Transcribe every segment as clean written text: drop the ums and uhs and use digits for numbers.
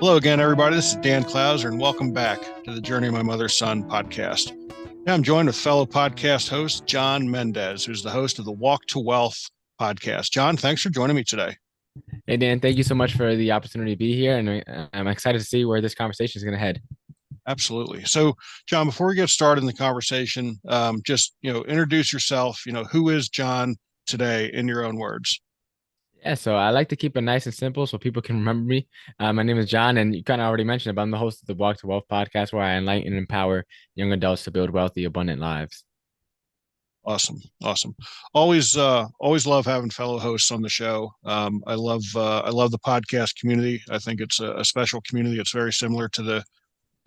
Hello again, everybody. This is Dan Clouser, and welcome back to the Journey of My Mother's Son podcast. Now I'm joined with fellow podcast host John Mendez, who's the host of the Walk to Wealth podcast. John, thanks for joining me today. Hey, Dan, thank you so much for the opportunity to be here. And I'm excited to see where this conversation is going to head. Absolutely. So, John, before we get started in the conversation, just introduce yourself. Who is John today in your own words? Yeah, so I like to keep it nice and simple so people can remember me. My name is John, and you kind of already mentioned it, but I'm the host of the Walk to Wealth podcast, where I enlighten and empower young adults to build wealthy, abundant lives. Awesome. Always love having fellow hosts on the show. I love the podcast community. I think it's a special community. It's very similar to the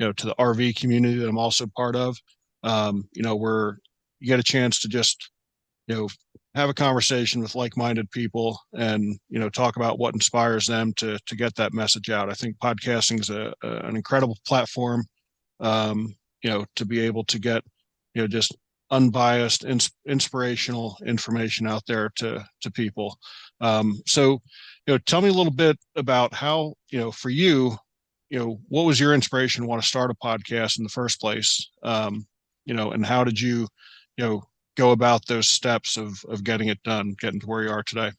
RV community that I'm also part of. Where you get a chance to just you know have a conversation with like-minded people and talk about what inspires them to get that message out. I think podcasting is an incredible platform, to be able to get just unbiased, inspirational information out there to people. So, tell me a little bit about how for you, what was your inspiration to want to start a podcast in the first place? And how did you know, go about those steps of getting it done, getting to where you are today?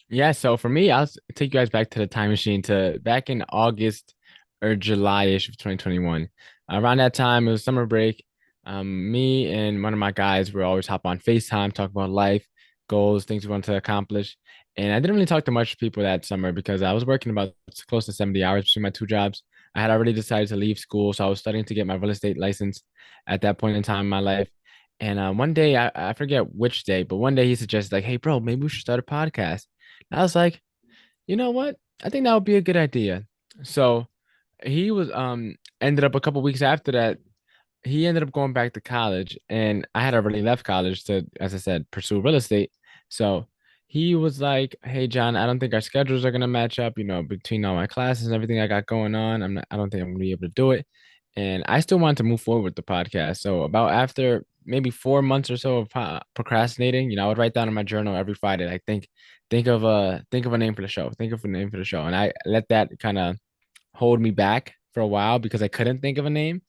Yeah, so for me, take you guys back to the time machine to back in August or July-ish of 2021. Around that time, it was summer break. Me and one of my guys were always hop on FaceTime, talk about life, goals, things we want to accomplish. And I didn't really talk to much people that summer because I was working about close to 70 hours between my two jobs. I had already decided to leave school, so I was studying to get my real estate license at that point in time in my life. And one day, I forget which day, but one day he suggested, like, hey, bro, maybe we should start a podcast. I was like, you know what? I think that would be a good idea. So he was ended up a couple weeks after that, he ended up going back to college, and I had already left college to, as I said, pursue real estate. So he was like, "Hey, John, I don't think our schedules are gonna match up, between all my classes and everything I got going on. I don't think I'm gonna be able to do it." And I still wanted to move forward with the podcast. So about after maybe 4 months or so of procrastinating, I would write down in my journal every Friday, like think of a name for the show, think of a name for the show, and I let that kind of hold me back for a while because I couldn't think of a name.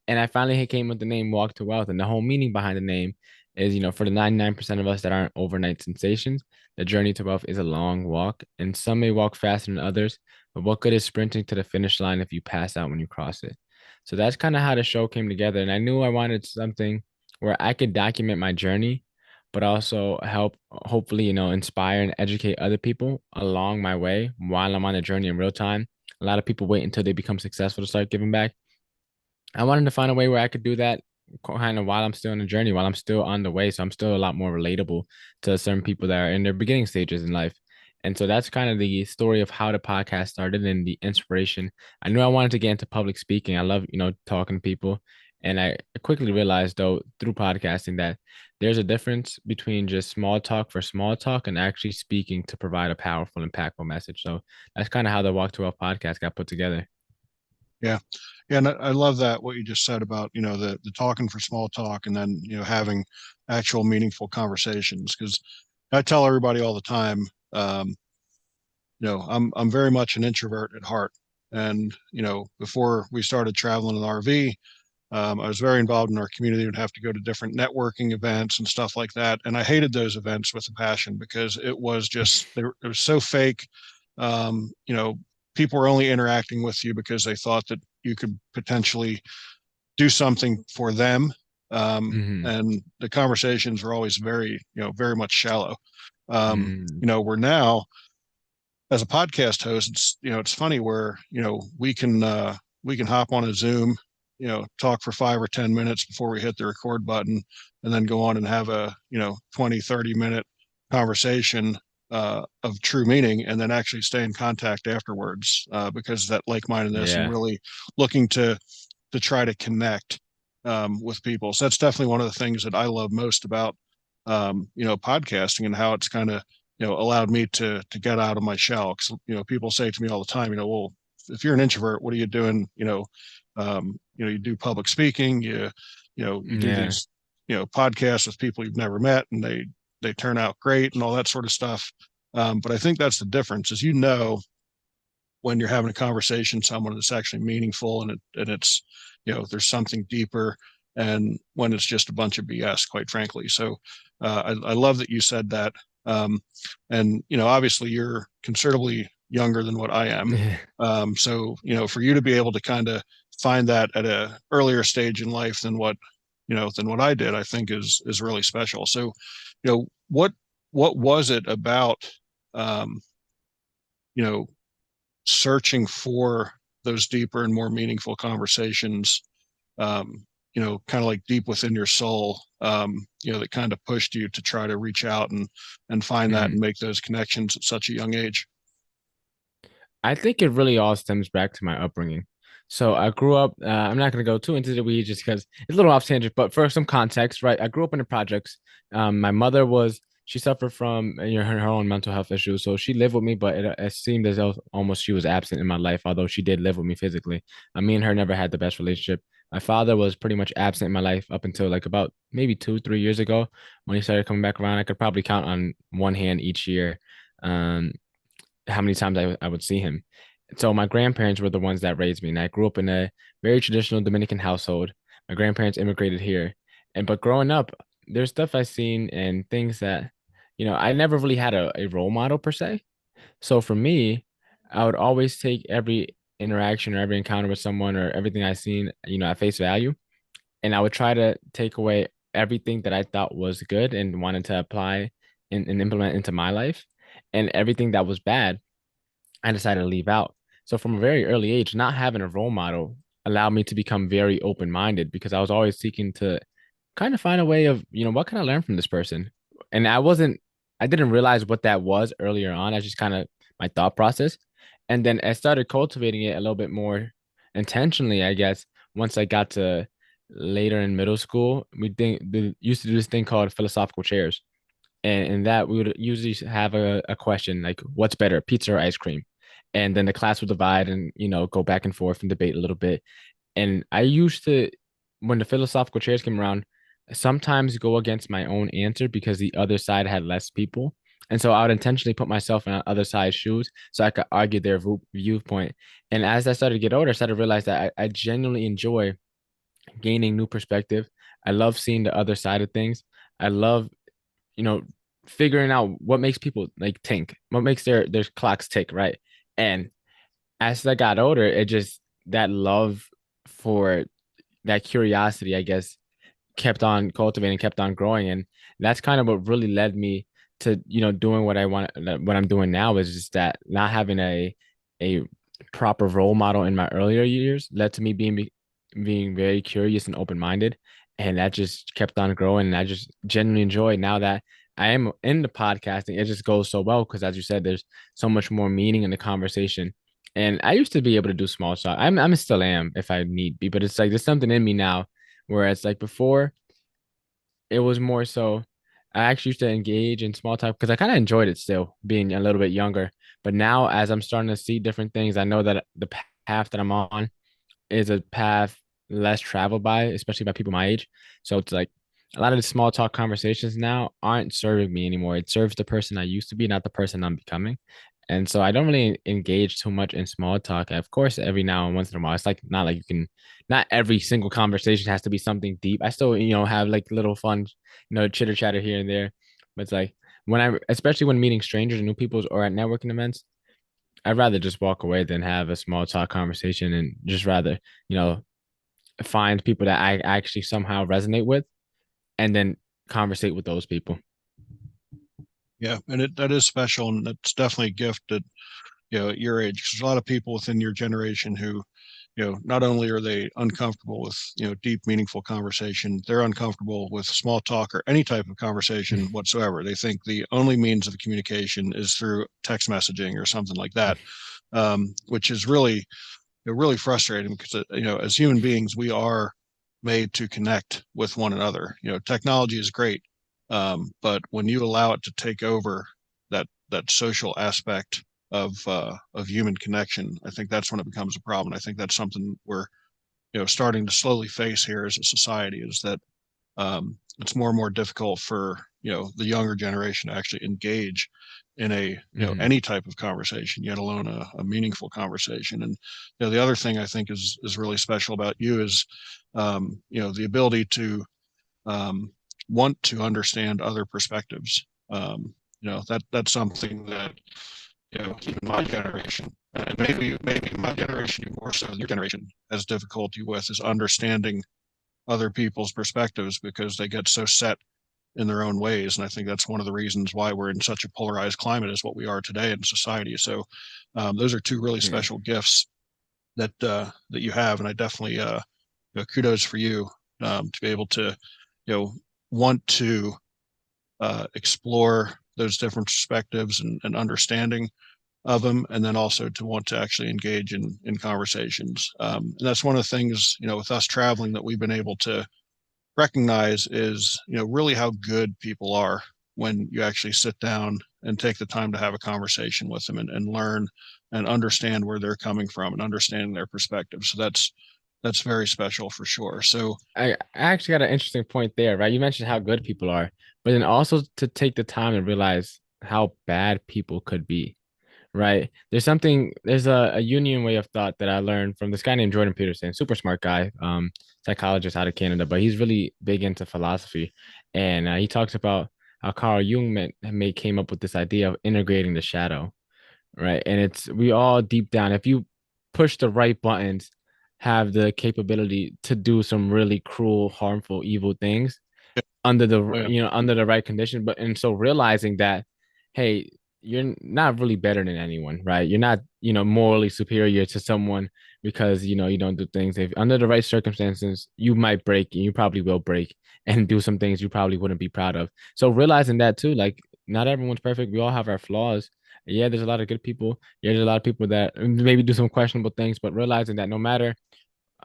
And I finally came with the name Walk to Wealth. And the whole meaning behind the name is, for the 99% of us that aren't overnight sensations, the journey to wealth is a long walk. And some may walk faster than others, but what good is sprinting to the finish line if you pass out when you cross it? So that's kind of how the show came together. And I knew I wanted something where I could document my journey, but also help, hopefully, inspire and educate other people along my way while I'm on the journey in real time. A lot of people wait until they become successful to start giving back. I wanted to find a way where I could do that kind of while I'm still on the journey, while I'm still on the way. So I'm still a lot more relatable to certain people that are in their beginning stages in life. And so that's kind of the story of how the podcast started and the inspiration. I knew I wanted to get into public speaking. I love, talking to people. And I quickly realized, though, through podcasting, that there's a difference between just small talk for small talk and actually speaking to provide a powerful, impactful message. So that's kind of how the Walk to Wealth podcast got put together. Yeah. Yeah. And I love that what you just said about, the talking for small talk and then, having actual meaningful conversations. Because I tell everybody all the time, I'm very much an introvert at heart. And, before we started traveling in the RV, I was very involved in our community. Would have to go to different networking events and stuff like that. And I hated those events with a passion because it was just, it was so fake. Um, you know, People were only interacting with you because they thought that you could potentially do something for them. Hmm. And the conversations were always very much shallow. Hmm. We're now, as a podcast host, it's funny where, we can hop on a Zoom, talk for 5 or 10 minutes before we hit the record button and then go on and have a, 20, 30 minute conversation of true meaning and then actually stay in contact afterwards because that like-mindedness and Yeah. really looking to try to connect with people. So that's definitely one of the things that I love most about podcasting and how it's kind of allowed me to get out of my shell. Because people say to me all the time, well, if you're an introvert, what are you doing? You do public speaking, you do Yeah. these podcasts with people you've never met, and they turn out great and all that sort of stuff. But I think that's the difference, is when you're having a conversation, someone that's actually meaningful and it's, there's something deeper, and when it's just a bunch of BS, quite frankly. So I love that you said that. Um, and, obviously you're considerably younger than what I am. So, for you to be able to kind of find that at a earlier stage in life than what I did, I think is really special. So, what was it about, um, you know, searching for those deeper and more meaningful conversations, kind of like deep within your soul, that kind of pushed you to try to reach out and find that and Mhm. make those connections at such a young age? I think it really all stems back to my upbringing. So I grew up, I'm not going to go too into the weeds just because it's a little off tangent, but for some context, right? I grew up in the projects. My mother she suffered from her own mental health issues. So she lived with me, but it seemed as though almost she was absent in my life, although she did live with me physically. Me and her never had the best relationship. My father was pretty much absent in my life up until like about maybe 2, 3 years ago when he started coming back around. I could probably count on one hand each year. Um, how many times I would see him. So my grandparents were the ones that raised me, and I grew up in a very traditional Dominican household. My grandparents immigrated here, and but growing up, there's stuff I've seen and things that, I never really had a role model per se. So for me, I would always take every interaction or every encounter with someone or everything I've seen, at face value, and I would try to take away everything that I thought was good and wanted to apply and implement into my life, and everything that was bad I decided to leave out. So from a very early age, not having a role model allowed me to become very open-minded because I was always seeking to kind of find a way of, what can I learn from this person? And I didn't realize what that was earlier on. I just kind of my thought process. And then I started cultivating it a little bit more intentionally, I guess, once I got to later in middle school. We used to do this thing called philosophical chairs. And in that, we would usually have a question like, what's better, pizza or ice cream? And then the class would divide and, go back and forth and debate a little bit. And I used to, when the philosophical chairs came around, sometimes go against my own answer because the other side had less people. And so I would intentionally put myself in the other side's shoes so I could argue their viewpoint. And as I started to get older, I started to realize that I genuinely enjoy gaining new perspective. I love seeing the other side of things. I love you know, figuring out what makes people like think, what makes their clocks tick, right? And as I got older, it just that love for that curiosity, I guess, kept on cultivating, kept on growing. And that's kind of what really led me to, doing what I want, what I'm doing now is just that not having a proper role model in my earlier years led to me being very curious and open-minded. And that just kept on growing. And I just genuinely enjoy now that I am in the podcasting. It just goes so well because as you said, there's so much more meaning in the conversation. And I used to be able to do small talk. I'm still am if I need be, but it's like there's something in me now. Whereas like before, it was more so I actually used to engage in small talk because I kind of enjoyed it still being a little bit younger. But now as I'm starting to see different things, I know that the path that I'm on is a path less traveled by, especially by people my age. So it's like a lot of the small talk conversations now aren't serving me anymore. It serves the person I used to be, not the person I'm becoming. And so I don't really engage too much in small talk. Of course, every now and once in a while, it's like not like you can, not every single conversation has to be something deep. I still, have like little fun, chitter chatter here and there. But it's like especially when meeting strangers and new people or at networking events, I'd rather just walk away than have a small talk conversation and just rather, you know, find people that I actually somehow resonate with and then conversate with those people. Yeah, and that is special, and it's definitely a gift that, at your age, 'cause there's a lot of people within your generation who, not only are they uncomfortable with, deep, meaningful conversation, they're uncomfortable with small talk or any type of conversation whatsoever. They think the only means of communication is through text messaging or something like that, which is really frustrating because, as human beings, we are made to connect with one another. Technology is great, but when you allow it to take over that social aspect of human connection, I think that's when it becomes a problem. I think that's something we're, starting to slowly face here as a society, is that it's more and more difficult for the younger generation to actually engage in a Hmm. any type of conversation, yet alone a meaningful conversation. And the other thing I think is really special about you is the ability to um, want to understand other perspectives. That's something that even my generation, and maybe my generation more so than your generation, has difficulty with is understanding other people's perspectives because they get so set in their own ways. And I think that's one of the reasons why we're in such a polarized climate as what we are today in society. So those are two really Yeah. special gifts that you have, and I definitely kudos for you to be able to want to explore those different perspectives and understanding of them, and then also to want to actually engage in conversations. And that's one of the things with us traveling that we've been able to recognize is really how good people are when you actually sit down and take the time to have a conversation with them and learn and understand where they're coming from and understanding their perspective. So that's very special for sure. So I actually got an interesting point there, right? You mentioned how good people are, but then also to take the time to realize how bad people could be, right? There's a union way of thought that I learned from this guy named Jordan Peterson, super smart guy, psychologist out of Canada, but he's really big into philosophy. And he talks about how Carl Jung came up with this idea of integrating the shadow, right? And we all deep down, if you push the right buttons, have the capability to do some really cruel, harmful, evil things under the yeah, under the right condition. But and so realizing that, hey, you're not really better than anyone, right? You're not morally superior to someone because you don't do things. If under the right circumstances, you might break and you probably will break and do some things you probably wouldn't be proud of. So realizing that too, like not everyone's perfect. We all have our flaws. Yeah, there's a lot of good people. Yeah, there's a lot of people that maybe do some questionable things, but realizing that no matter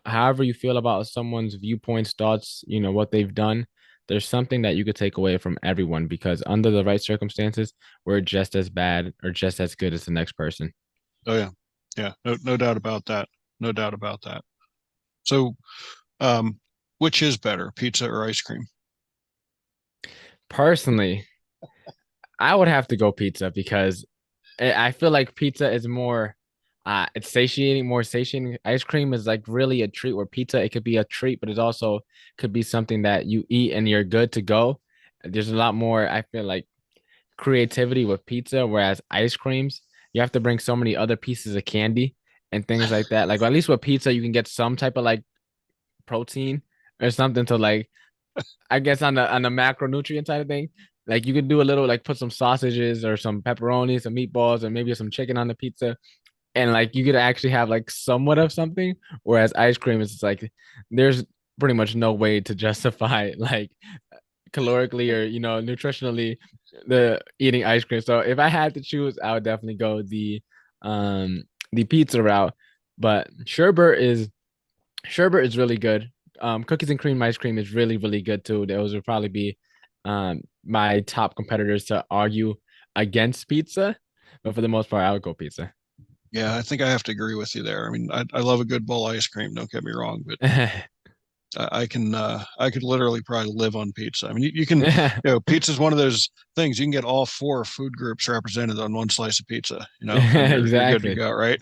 however you feel about someone's viewpoints, thoughts, what they've done, there's something that you could take away from everyone because under the right circumstances, we're just as bad or just as good as the next person. oh yeah, yeah, no doubt about that, no doubt about that. So um, which is better, pizza or ice cream? Personally, I would have to go pizza because I feel like pizza is more it's satiating, more satiating. Ice cream is like really a treat, where pizza, it could be a treat, but it also could be something that you eat and you're good to go. There's a lot more, I feel like, creativity with pizza, whereas ice creams, you have to bring so many other pieces of candy and things like that. Like at least with pizza, you can get some type of like protein or something to like, I guess on the macronutrient side of thing. Like you could do a little like put some sausages or some pepperoni, some meatballs, and maybe some chicken on the pizza. And like you could actually have like somewhat of something. Whereas ice cream is just like there's pretty much no way to justify like calorically or nutritionally the eating ice cream. So if I had to choose, I would definitely go um the pizza route. But sherbet is really good. Cookies and cream ice cream is really really good too. Those would probably be my top competitors to argue against pizza. But for the most part, I would go pizza. Yeah, I think I have to agree with you there. I mean, I love a good bowl of ice cream. Don't get me wrong, but I could literally probably live on pizza. I mean, you can pizza is one of those things you can get all four food groups represented on one slice of pizza, and you're good to Exactly. go, right?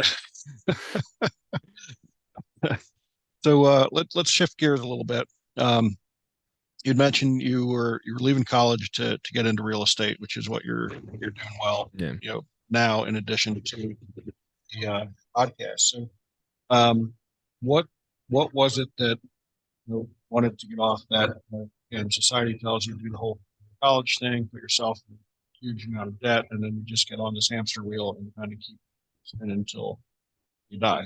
So let's shift gears a little bit. Um, you'd mentioned you were leaving college to get into real estate, which is what you're doing well, Yeah. now in addition to the podcast. So um, what what was it that wanted to get off that? And society tells you to do the whole college thing, put yourself in a huge amount of debt, and then you just get on this hamster wheel and kind of keep spinning until you die.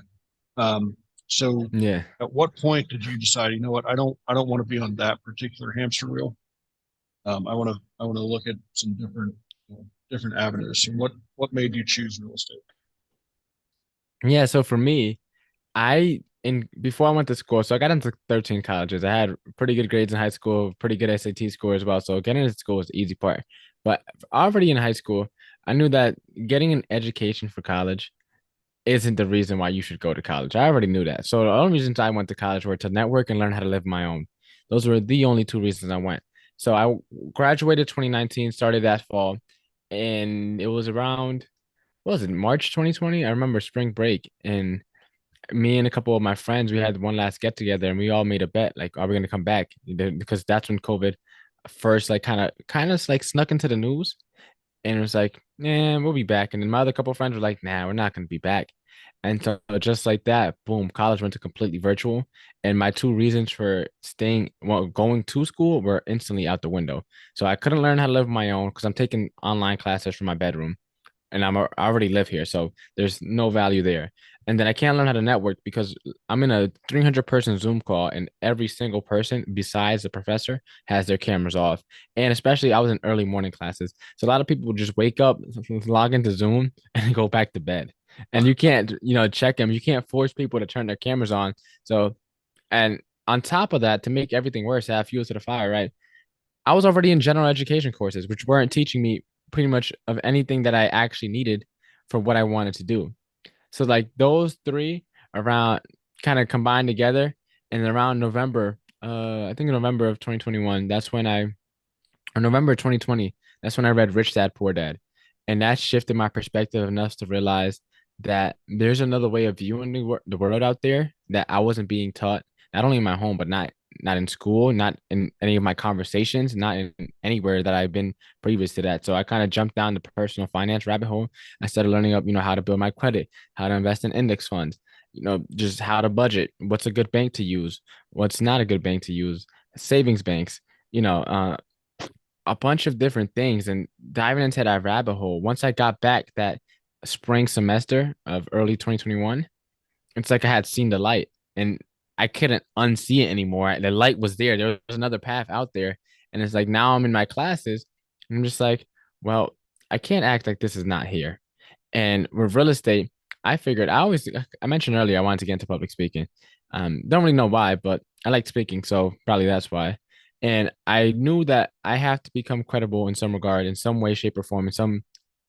Um, so, Yeah. at what point did you decide? You know what? I don't want to be on that particular hamster wheel. I want to look at some different avenues. And what made you choose real estate? Yeah. So for me, I in before I went to school, so I got into 13 colleges. I had pretty good grades in high school, pretty good SAT score as well. So getting into school was the easy part. But already in high school, I knew that getting an education for college isn't the reason why you should go to college. I already knew that. So the only reasons I went to college were to network and learn how to live my own. Those were the only two reasons I went. So I graduated 2019, started that fall, and it was around, what was it, March 2020? I remember spring break, and me and a couple of my friends, we had one last get together, and we all made a bet, like, are we gonna come back? Because that's when COVID first, like, kind of like snuck into the news, and it was like, yeah, we'll be back. And then my other couple of friends were like, nah, we're not gonna be back. And so just like that, boom, college went to completely virtual. And my two reasons for staying, well, going to school were instantly out the window. So I couldn't learn how to live on my own because I'm taking online classes from my bedroom and I already live here, so there's no value there. And then I can't learn how to network because I'm in a 300-person Zoom call, and every single person besides the professor has their cameras off. And especially, I was in early morning classes, so a lot of people would just wake up, log into Zoom, and go back to bed. And you can't, check them. You can't force people to turn their cameras on. So, and on top of that, to make everything worse, add fuel to the fire, right? I was already in general education courses, which weren't teaching me pretty much of anything that I actually needed for what I wanted to do. So like those three around kind of combined together, and around November, I think in November of 2021, that's when I or November 2020, that's when I read Rich Dad Poor Dad. And that shifted my perspective enough to realize that there's another way of viewing the world out there that I wasn't being taught, not only in my home, but not in school, not in any of my conversations, not in anywhere that I've been previous to that. So I kind of jumped down the personal finance rabbit hole. I started learning up, how to build my credit, how to invest in index funds, just how to budget, what's a good bank to use, what's not a good bank to use, savings banks, you know, uh, a bunch of different things and diving into that rabbit hole. Once I got back that spring semester of early 2021, it's like I had seen the light and I couldn't unsee it anymore. The light was there. There was another path out there. And it's like now I'm in my classes. And I'm just like, well, I can't act like this is not here. And with real estate, I mentioned earlier I wanted to get into public speaking. Don't really know why, but I like speaking, so probably that's why. And I knew that I have to become credible in some regard, in some way, shape, or form, in some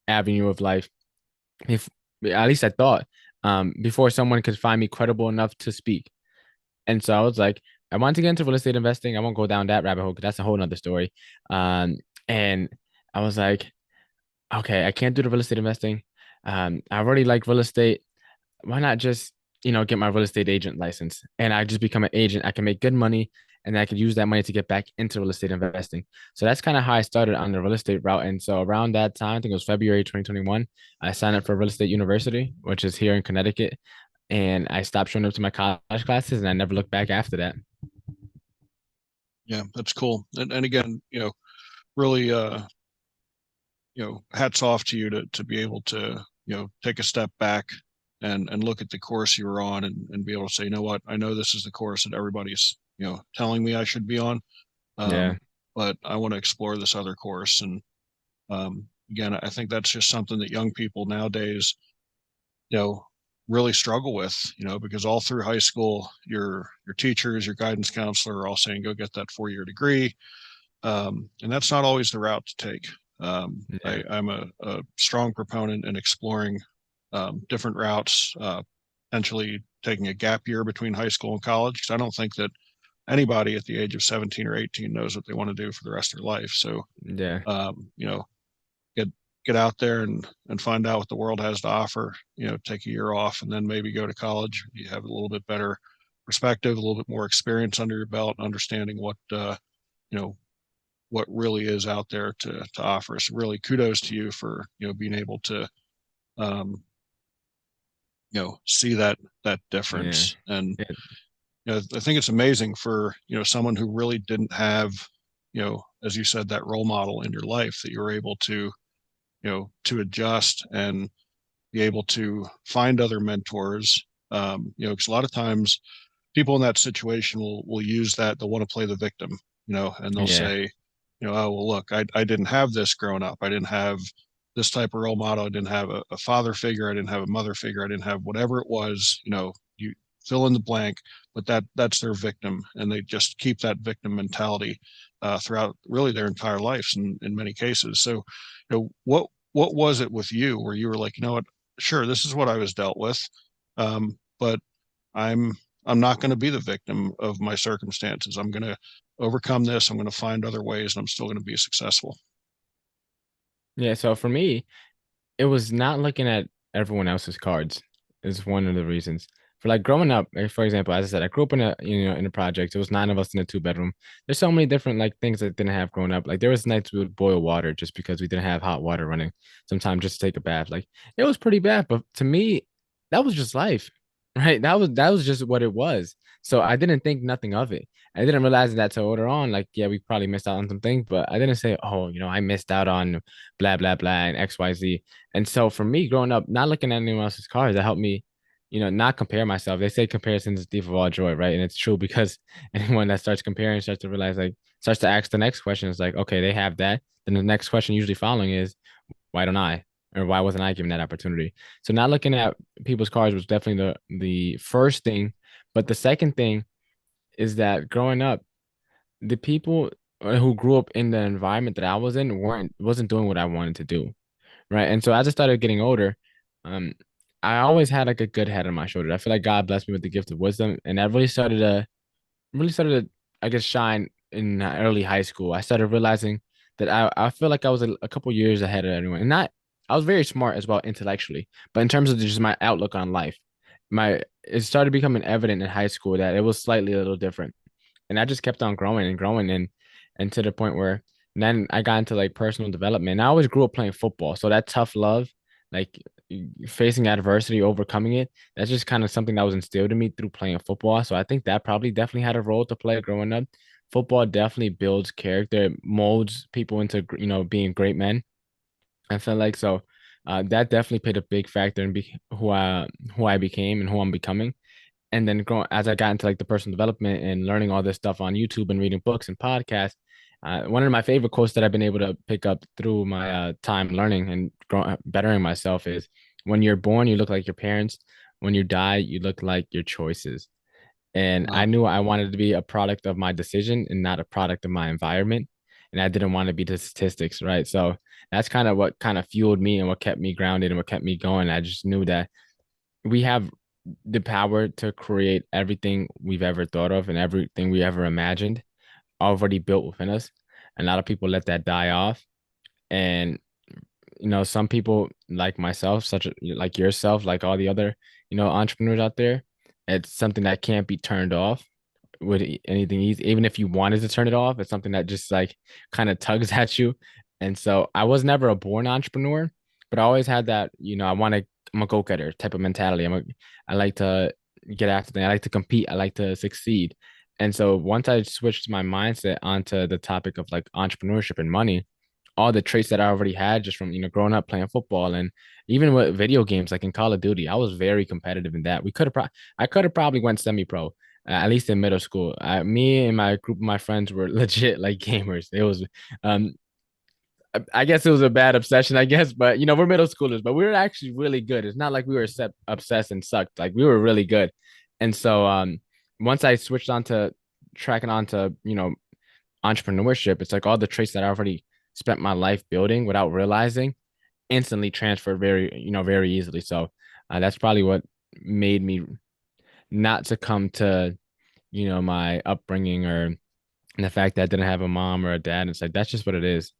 avenue of life. If at least I thought, before someone could find me credible enough to speak. And so I was like, I wanted to get into real estate investing. I won't go down that rabbit hole because that's a whole nother story. And I was like, okay, I can't do the real estate investing. I already like real estate. Why not just, get my real estate agent license and I just become an agent? I can make good money and I could use that money to get back into real estate investing. So that's kind of how I started on the real estate route. And so around that time, I think it was February 2021, I signed up for Real Estate University, which is here in Connecticut. And I stopped showing up to my college classes and I never looked back after that. Yeah, that's cool. And again, really, hats off to you to be able to, take a step back and look at the course you were on and be able to say, you know what, I know this is the course that everybody's, telling me I should be on. Yeah. But I want to explore this other course. And again, I think that's just something that young people nowadays, you know, really struggle with, because all through high school, your teachers, your guidance counselor are all saying, go get that 4-year degree. And that's not always the route to take. Yeah. I'm a strong proponent in exploring different routes, potentially taking a gap year between high school and college, because I don't think that anybody at the age of 17 or 18 knows what they want to do for the rest of their life. So, Yeah. you know, get get out there and find out what the world has to offer. Take a year off and then maybe go to college. You have a little bit better perspective, a little bit more experience under your belt, understanding you know what really is out there to offer. So really, kudos to you for being able to um, see that Yeah. difference. And Yeah. I think it's amazing for someone who really didn't have as you said, that role model in your life, that you were able to adjust and be able to find other mentors. Because a lot of times people in that situation will use that. They'll want to play the victim, and they'll Yeah. say, oh well, look, I didn't have this growing up. I didn't have this type of role model. I didn't have a father figure. I didn't have a mother figure. I didn't have whatever it was. You fill in the blank, but that's their victim, and they just keep that victim mentality throughout really their entire lives in many cases. So, what was it with you where you were like, what, sure, this is what I was dealt with, but I'm I'm not going to be the victim of my circumstances. I'm going to overcome this. I'm going to find other ways, and I'm still going to be successful. Yeah, so for me, it was not looking at everyone else's cards is one of the reasons. For like growing up, like, for example, as I said, I grew up in a project. It was nine of us in a two-bedroom. There's so many different like things that I didn't have growing up. Like there was nights we would boil water just because we didn't have hot water running. Sometimes just to take a bath. Like it was pretty bad, but to me, that was just life, right? That was just what it was. So I didn't think nothing of it. I didn't realize that till later on. Like, yeah, we probably missed out on some things, but I didn't say, oh, I missed out on blah blah blah and XYZ. And so for me, growing up, not looking at anyone else's cars, that helped me, not compare myself. They say comparison is the thief of all joy, right? And it's true because anyone that starts comparing starts to realize, like, starts to ask the next question is like, okay, they have that. Then the next question usually following is, why don't I? Or why wasn't I given that opportunity? So not looking at people's cars was definitely the first thing. But the second thing is that growing up, the people who grew up in the environment that I was in wasn't doing what I wanted to do. Right. And so as I started getting older, um, I always had like a good head on my shoulder. I feel like God blessed me with the gift of wisdom. And that really started to, I guess, shine in early high school. I started realizing that I feel like I was a couple years ahead of everyone. And not I was very smart as well intellectually, but in terms of just my outlook on life, it started becoming evident in high school that it was slightly a little different. And I just kept on growing and growing and to the point where then I got into like personal development. And I always grew up playing football. So that tough love, like facing adversity, overcoming it, that's just kind of something that was instilled in me through playing football. So I think that probably definitely had a role to play growing up. Football definitely builds character, it molds people into, being great men. I feel like so that definitely played a big factor in who I became and who I'm becoming. And then growing as I got into like the personal development and learning all this stuff on YouTube and reading books and podcasts, one of my favorite quotes that I've been able to pick up through my time learning and bettering myself is, "When you're born, you look like your parents. When you die, you look like your choices." And I Wow. knew I wanted to be a product of my decision and not a product of my environment. And I didn't want to be the statistics, right? So that's kind of what kind of fueled me and what kept me grounded and what kept me going. I just knew that we have the power to create everything we've ever thought of and everything we ever imagined already built within us. A lot of people let that die off. And, some people like myself, like yourself, like all the other, entrepreneurs out there, it's something that can't be turned off with anything easy. Even if you wanted to turn it off, it's something that just like kind of tugs at you. And so I was never a born entrepreneur, but I always had that, I'm a go-getter type of mentality. I like to get after things. I like to compete. I like to succeed. And so once I switched my mindset onto the topic of like entrepreneurship and money, all the traits that I already had just from, growing up playing football and even with video games like in Call of Duty, I was very competitive in that. I could have probably went semi-pro, at least in middle school. Me and my group of my friends were legit like gamers. It was, um, I guess it was a bad obsession, I guess, but we're middle schoolers, but we were actually really good. It's not like we were obsessed and sucked. Like we were really good. And so, once I switched on to tracking on to, entrepreneurship, it's like all the traits that I already spent my life building without realizing instantly transferred very easily. So, that's probably what made me not succumb to, my upbringing or the fact that I didn't have a mom or a dad. It's like, that's just what it is.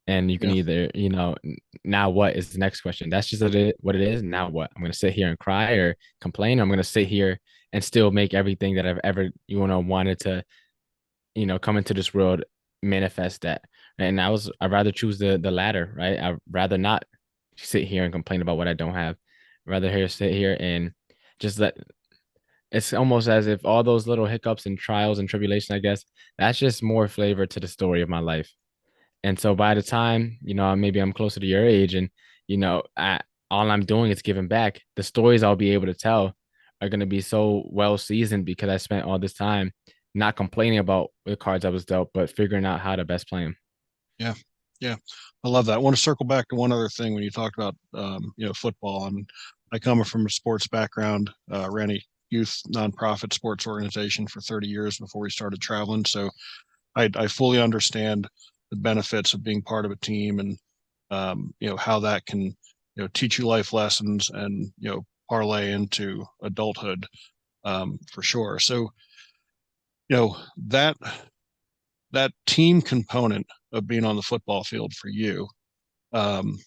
And you can Yeah. either, now what is the next question? That's just what it is. Now what? I'm going to sit here and cry or complain. Or I'm going to sit here and still make everything that I've ever, wanted to, come into this world manifest that. And I'd rather choose the latter, right? I'd rather not sit here and complain about what I don't have. I'd rather sit here and just let it's almost as if all those little hiccups and trials and tribulations, I guess, that's just more flavor to the story of my life. And so by the time, maybe I'm closer to your age and, all I'm doing is giving back, the stories I'll be able to tell are going to be so well seasoned because I spent all this time not complaining about the cards I was dealt, but figuring out how to best play them. Yeah. Yeah. I love that. I want to circle back to one other thing when you talked about, football. I come from a sports background, ran a youth nonprofit sports organization for 30 years before we started traveling. So I fully understand the benefits of being part of a team and, how that can, teach you life lessons and, parlay into adulthood. for sure. So, you know, that that team component of being on the football field for you, um,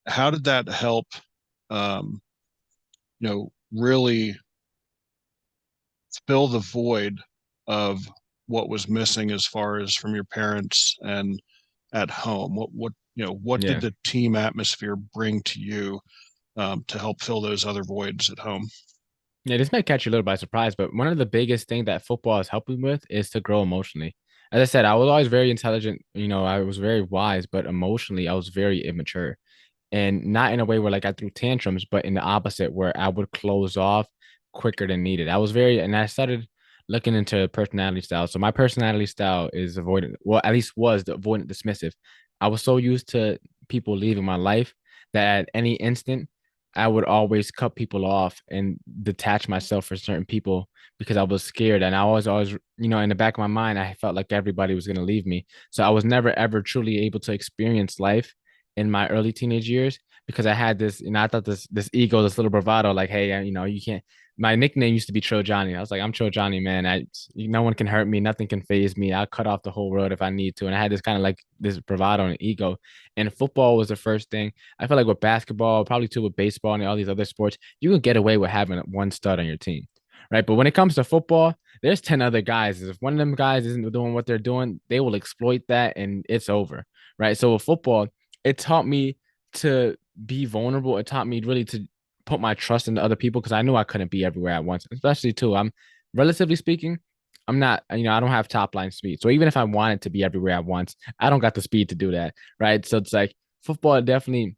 how did that help, um, really fill the void of what was missing as far as from your parents and at home? What did Yeah. the team atmosphere bring to you, to help fill those other voids at home? Yeah, this might catch you a little by surprise, but one of the biggest things that football has helped me with is to grow emotionally. As I said, I was always very intelligent, I was very wise, but emotionally, I was very immature. And not in a way where like I threw tantrums, but in the opposite, where I would close off quicker than needed. And I started looking into personality style. So my personality style is avoidant, well, at least was the avoidant dismissive. I was so used to people leaving my life that at any instant, I would always cut people off and detach myself from certain people because I was scared. And I was always, in the back of my mind, I felt like everybody was going to leave me. So I was never ever truly able to experience life in my early teenage years because I had this, I thought this ego, this little bravado, like, hey, you can't. My nickname used to be Trill Johnny. I was like, I'm Trill Johnny, man. No one can hurt me, nothing can phase me. I'll cut off the whole world if I need to. And I had this kind of like this bravado and ego. And football was the first thing. I feel like with basketball, probably too with baseball and all these other sports, you can get away with having one stud on your team, right? But when it comes to football, there's 10 other guys. If one of them guys isn't doing what they're doing, they will exploit that and it's over, right? So with football, it taught me to be vulnerable. It taught me really to put my trust into other people because I knew I couldn't be everywhere at once, especially too. I'm relatively speaking, I'm not, I don't have top line speed. So even if I wanted to be everywhere at once, I don't got the speed to do that. Right. So it's like football definitely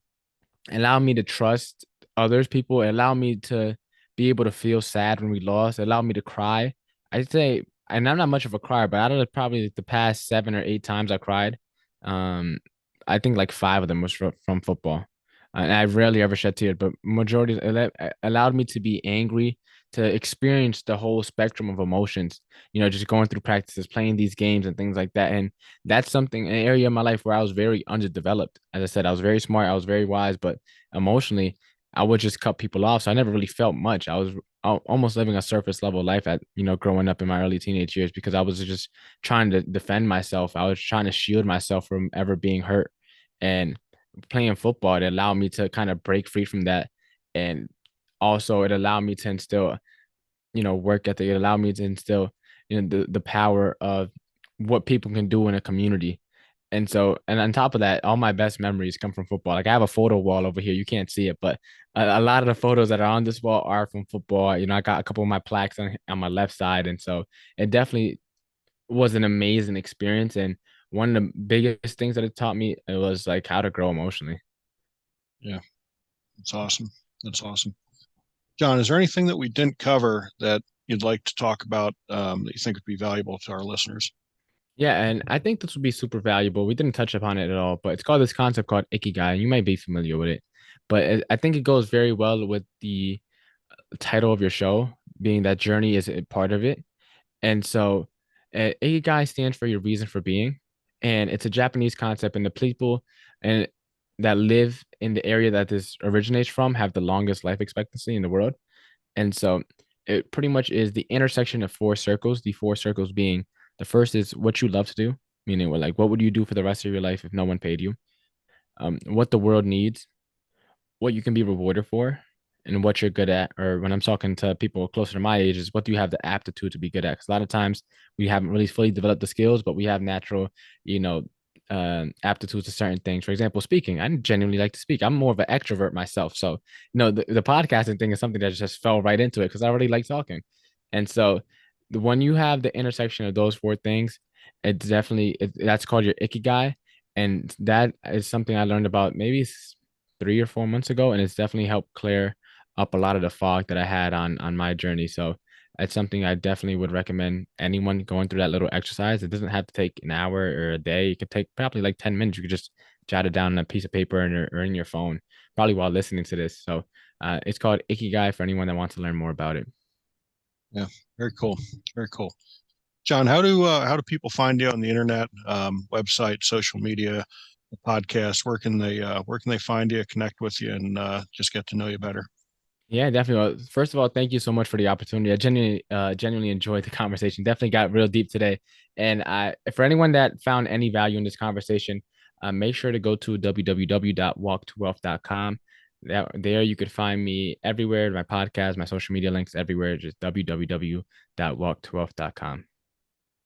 allowed me to trust others, people. It allowed me to be able to feel sad when we lost. It allowed me to cry. I'd say, and I'm not much of a crier, but out of probably the past 7 or 8 times I cried, um, I think like five of them was from football. And I rarely ever shed tears, but majority allowed me to be angry, to experience the whole spectrum of emotions, just going through practices, playing these games and things like that. And that's something, an area of my life where I was very underdeveloped. As I said, I was very smart, I was very wise, but emotionally, I would just cut people off. So I never really felt much. I was almost living a surface level life at, growing up in my early teenage years because I was just trying to defend myself. I was trying to shield myself from ever being hurt. And playing football, it allowed me to kind of break free from that. And also it allowed me to instill, work ethic. It allowed me to instill, the power of what people can do in a community. And so, and on top of that, all my best memories come from football. Like I have a photo wall over here. You can't see it, but a lot of the photos that are on this wall are from football. I got a couple of my plaques on my left side. And so it definitely was an amazing experience. And one of the biggest things that it taught me, it was like how to grow emotionally. Yeah, that's awesome. That's awesome. John, is there anything that we didn't cover that you'd like to talk about, that you think would be valuable to our listeners? Yeah, and I think this would be super valuable. We didn't touch upon it at all, but it's called this concept called ikigai, and you might be familiar with it. But I think it goes very well with the title of your show, being that journey is a part of it. And so, ikigai stands for your reason for being, and it's a Japanese concept, and the people and that live in the area that this originates from have the longest life expectancy in the world. And so it pretty much is the intersection of four circles, the four circles being the first is what you love to do, meaning what would you do for the rest of your life if no one paid you? What the world needs, what you can be rewarded for, and what you're good at. Or when I'm talking to people closer to my age, is what do you have the aptitude to be good at? Because a lot of times we haven't really fully developed the skills, but we have natural, you know, aptitudes to certain things. For example, speaking. I genuinely like to speak. I'm more of an extrovert myself. So, the podcasting thing is something that just fell right into it because I really like talking. And so, when you have the intersection of those four things, it's definitely that's called your ikigai, and that is something I learned about maybe 3 or 4 months ago, and it's definitely helped clear up a lot of the fog that I had on my journey. So it's something I definitely would recommend anyone going through that little exercise. It doesn't have to take an hour or a day. It could take probably like 10 minutes. You could just jot it down on a piece of paper or in your phone, probably while listening to this. So it's called Ikigai for anyone that wants to learn more about it. Yeah, very cool. Very cool. John, how do people find you on the internet, website, social media, podcast? Where can they find you, connect with you, and just get to know you better? Yeah, definitely. Well, first of all, thank you so much for the opportunity. I genuinely enjoyed the conversation. Definitely got real deep today. And for anyone that found any value in this conversation, make sure to go to www.walktowealth.com. There you could find me everywhere, my podcast, my social media links everywhere, just www.walktowealth.com.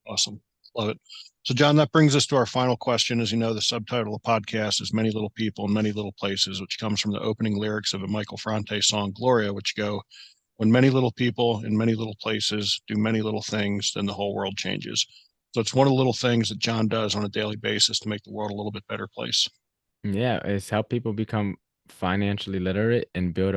Awesome. Love it. So, John, that brings us to our final question. As you know, the subtitle of the podcast is Many Little People in Many Little Places, which comes from the opening lyrics of a Michael Franti song, Gloria, which go, when many little people in many little places do many little things, then the whole world changes. So it's one of the little things that John does on a daily basis to make the world a little bit better place. Yeah, it's help people become financially literate and build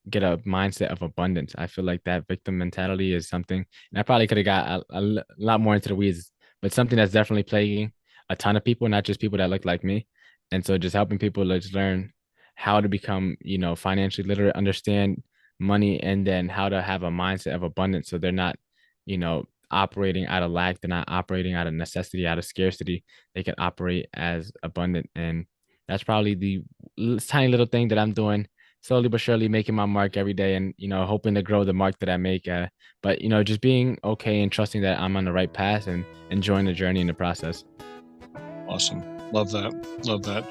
get a mindset of abundance. I feel like that victim mentality is something, and I probably could have got a lot more into the weeds, but something that's definitely plaguing a ton of people, not just people that look like me. And so just helping people just learn how to become, financially literate, understand money, and then how to have a mindset of abundance so they're not, operating out of lack, they're not operating out of necessity, out of scarcity. They can operate as abundant, and that's probably the tiny little thing that I'm doing slowly but surely, making my mark every day, and hoping to grow the mark that I make. But just being okay and trusting that I'm on the right path and enjoying the journey in the process. Awesome. Love that. Love that.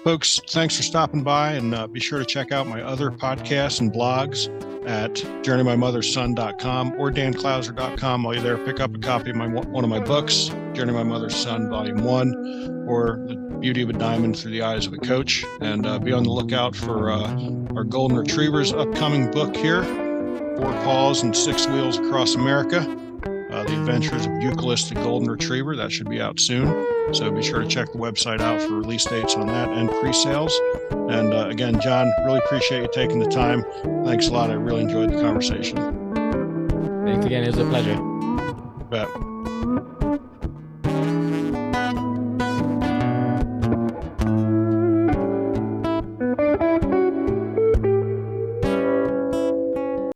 Folks, thanks for stopping by, and be sure to check out my other podcasts and blogs at journeymymotherson.com or danclouser.com. While you're there, pick up a copy of one of my books, Journey My Mother's Son, Volume 1, or The Beauty of a Diamond Through the Eyes of a Coach. And be on the lookout for our Golden Retriever's upcoming book here, Four Paws and Six Wheels Across America. The Adventures of Eucalyptus the Golden Retriever. That should be out soon. So be sure to check the website out for release dates on that and pre-sales. And again, John, really appreciate you taking the time. Thanks a lot. I really enjoyed the conversation. Thanks again. It was a pleasure. Bet.